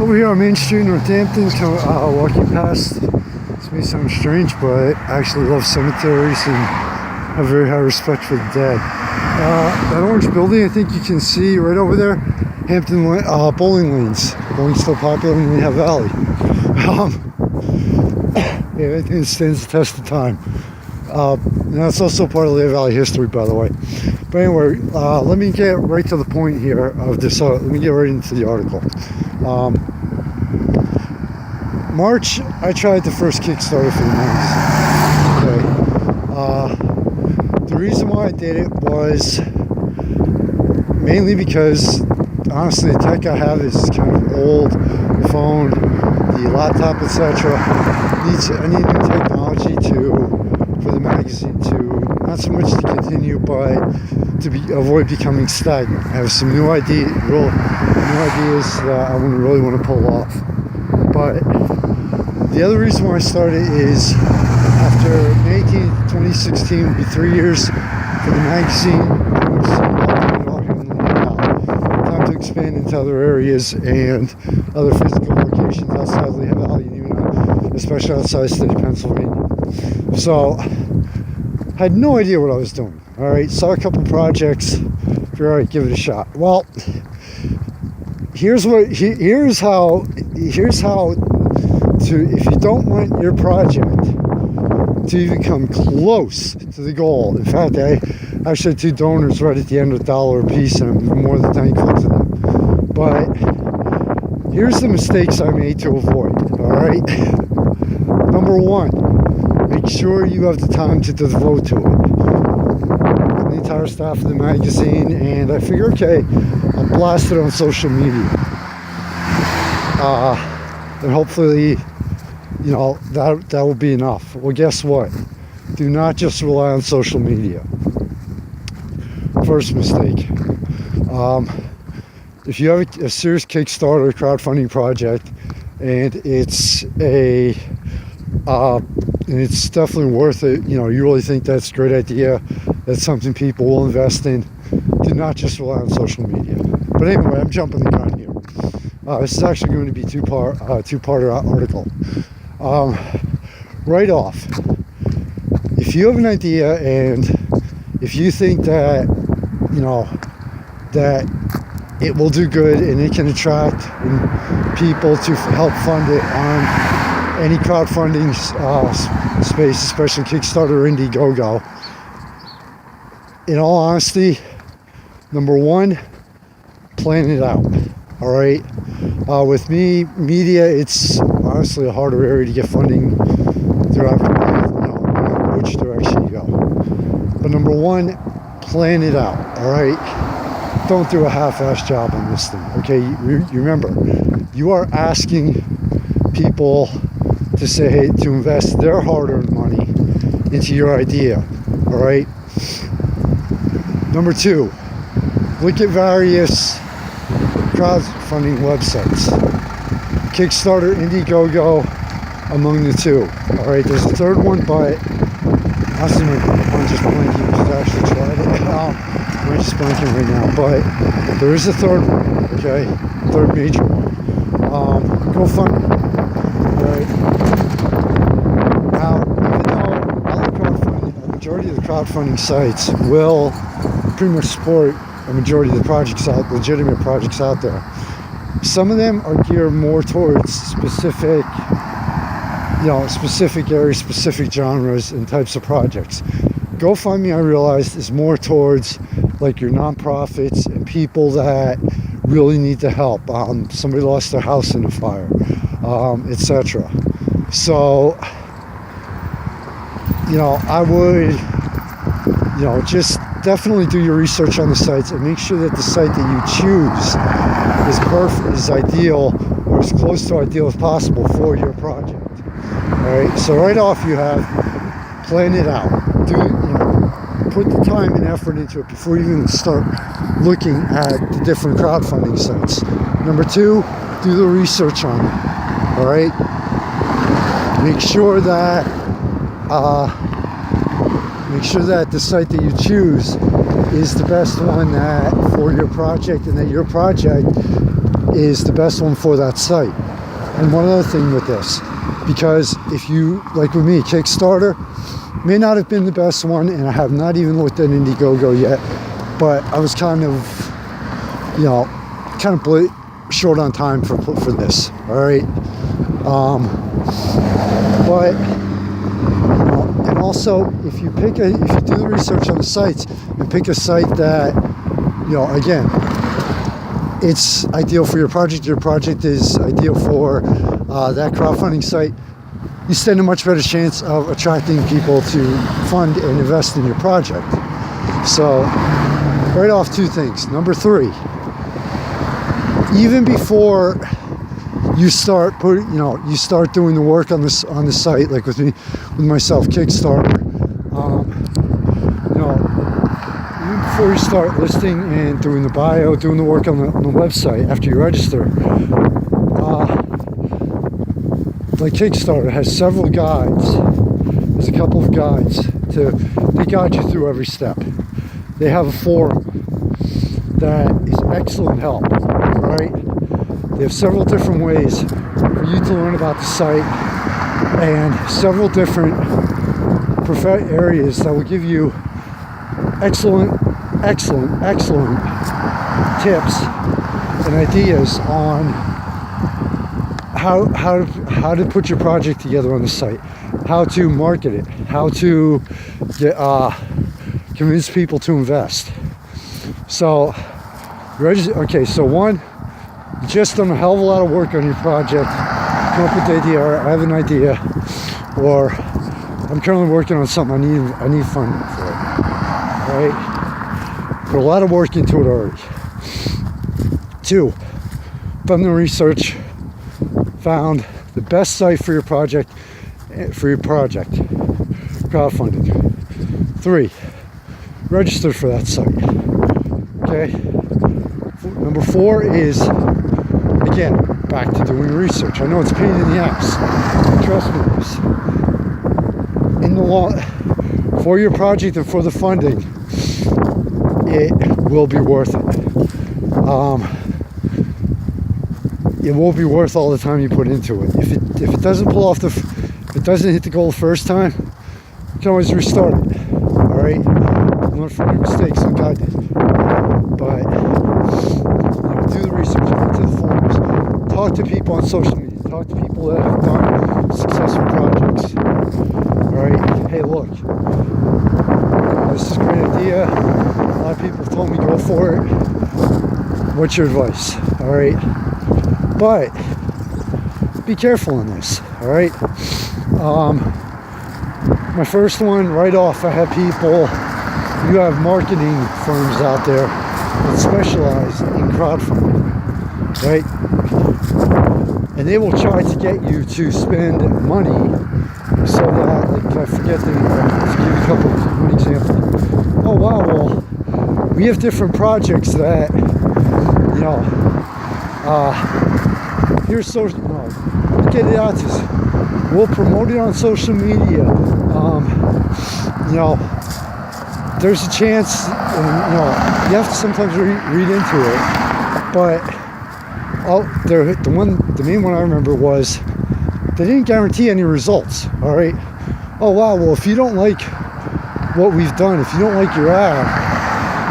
Over here on Main Street, Northampton, walking past. This may sound strange, but I actually love cemeteries and have very high respect for the dead. That orange building, I think you can see right over there, Hampton bowling lanes. Bowling still popular in Lehigh Valley. Yeah, I think it stands the test of time. And that's also part of Lehigh Valley history, by the way. But anyway, let me get right to the point here of this. Let me get right into the article. March, I tried the first Kickstarter for the Mags. Okay. The reason why I did it was mainly because, honestly, the tech I have is kind of old. The phone, the laptop, etc. I need new technology for the magazine to, not so much to continue, but to avoid becoming stagnant. I have some new ideas that I really want to pull off. But the other reason why I started is after May 18th, 2016, will be 3 years for the magazine. Time to expand into other areas and other physical locations outside of Lehigh Valley, and even especially outside the state of Pennsylvania. So I had no idea what I was doing. All right, saw a couple projects. Figured, all right, give it a shot. Well, here's how to, if you don't want your project to even come close to the goal. In fact, I actually had 2 donors right at the end of $1 a piece, and I'm more than thankful to them. But here's the mistakes I made to avoid. All right. Number 1, make sure you have the time to devote to it. The entire staff of the magazine, and I figure, okay, I'll blast it on social media. And hopefully, you know, that will be enough. Well, guess what? Do not just rely on social media. First mistake. If you have a serious Kickstarter crowdfunding project, and it's definitely worth it, you know, you really think that's a great idea, that's something people will invest in, do not just rely on social media. But anyway, I'm jumping the gun here. This is actually going to be a two-parter article. Right off, if you have an idea and if you think that, you know, that it will do good and it can attract people to help fund it on any crowdfunding space, especially Kickstarter or Indiegogo, in all honesty, number 1, plan it out. All right. With me, media, it's honestly a harder area to get funding throughout, no matter which direction you go. But number 1, plan it out. All right. Don't do a half-assed job on this thing. Okay. You remember, you are asking people to to invest their hard-earned money into your idea. All right. Number 2, look at various crowdfunding websites. Kickstarter, Indiegogo, among the 2. All right, there's a 3rd one, but honestly, my mind just blanking because I actually tried it. I'm just blanking right now, but there is a 3rd one. Okay, 3rd major one. GoFundMe. All right. Now, even though a majority of the crowdfunding sites will pretty much support a majority of the projects legitimate projects out there, some of them are geared more towards specific areas, specific genres and types of projects. GoFundMe, I realized, is more towards like your nonprofits and people that really need the help. Somebody lost their house in a fire, etc. So, you know, I would, you know, just definitely do your research on the sites and make sure that the site that you choose is perfect, is ideal, or as close to ideal as possible for your project. All right. So right off, you have plan it out. Put the time and effort into it before you even start looking at the different crowdfunding sites. Number 2, do the research on it. All right. Make sure that the site that you choose is the best one for your project, and that your project is the best one for that site. And one other thing with this, because if you, like with me, Kickstarter may not have been the best one, and I have not even looked at Indiegogo yet, but I was kind of, short on time for this, all right? But, and also, if you do the research on the sites and pick a site that, again, it's ideal for your project is ideal for that crowdfunding site, you stand a much better chance of attracting people to fund and invest in your project. So, right off, two things. Number 3, even before you start doing the work on the site, like with myself, Kickstarter, even before you start listing and doing the bio, doing the work on the website after you register, like Kickstarter has several guides. There's a couple of guides they guide you through every step. They have a forum that is excellent help, right? They have several different ways for you to learn about the site and several different areas that will give you excellent tips and ideas on how to put your project together on the site, how to market it, how to convince people to invest. So, so one, you just done a hell of a lot of work on your project, come up with the idea, or I have an idea, or I'm currently working on something, I need funding for it, right? Put a lot of work into it already. 2, done the research, found the best site for your project, crowdfunding. 3, registered for that site. Okay. Number 4 is, again, back to doing research. I know it's a pain in the ass. Trust me this. In the long, for your project and for the funding, it will be worth it. It will be worth all the time you put into it. If it doesn't pull off if it doesn't hit the goal the first time, you can always restart it. All right, learn from your mistakes like I did. But do the research, go to the forums, talk to people on social media, talk to people that have done successful projects. All right, hey, look, this is a great idea. A lot of people have told me go for it. What's your advice? All right. But be careful in this, all right? My first one, right off, I had people, you have marketing firms out there that specialize in crowdfunding, right? And they will try to get you to spend money so that, like, I forget to give you a couple of one example. Oh, wow, well, we have different projects that, here's social, get it out to us. We'll promote it on social media. There's a chance, and, you have to sometimes read into it. But the main one I remember was they didn't guarantee any results. All right. Oh wow. Well, if you don't like what we've done, if you don't like your ad,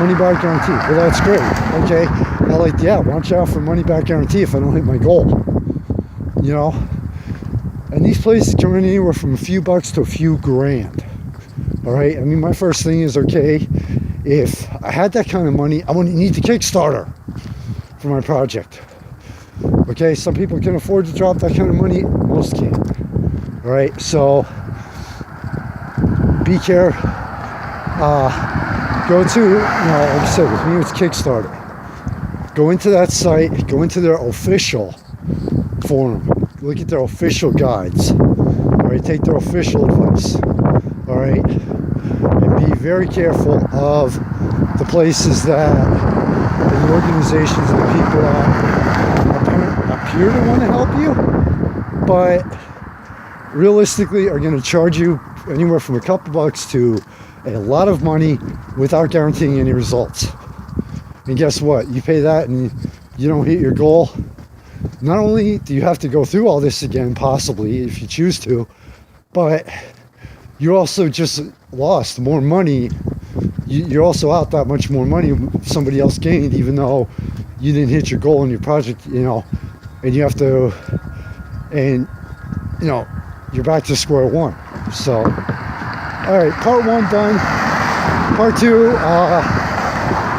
money back guarantee. Well, that's great. Okay. I like the ad. Why don't you offer money back guarantee if I don't hit my goal? And these places can run anywhere from a few bucks to a few grand. All right. I mean, my first thing is, okay, if I had that kind of money, I wouldn't need the Kickstarter for my project. Okay. Some people can afford to drop that kind of money. Most can't. All right. So be careful. Go to, like I said, with me, it's Kickstarter. Go into that site, go into their official forum, look at their official guides, all right, take their official advice, all right, and be very careful of the places that the organizations and the people that appear to want to help you, but realistically are going to charge you anywhere from a couple bucks to a lot of money without guaranteeing any results. And guess what? You pay that and you don't hit your goal, not only do you have to go through all this again, possibly, if you choose to, but you also just lost more money. You're also out that much more money somebody else gained, even though you didn't hit your goal in your project, you know, and you have to, and, you know, you're back to square one. So, all right, part one done. Part two,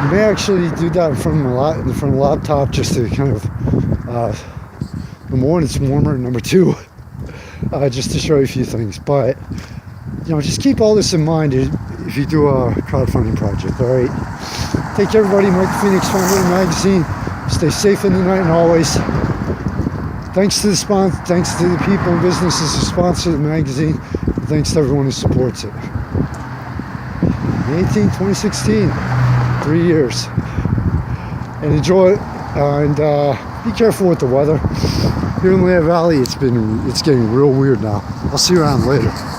you may actually do that in front of the laptop just to kind of, number one, it's warmer. Number two, just to show you a few things. But, you know, just keep all this in mind if you do a crowdfunding project, all right? Take care, everybody. Mike Phoenix, founder of the magazine. Stay safe in the night and always. Thanks to the thanks to the people and businesses who sponsor the magazine. And thanks to everyone who supports it. May 18, 2016, 3 years. And enjoy it, and be careful with the weather. Here in Lehigh Valley, it's getting real weird now. I'll see you around later.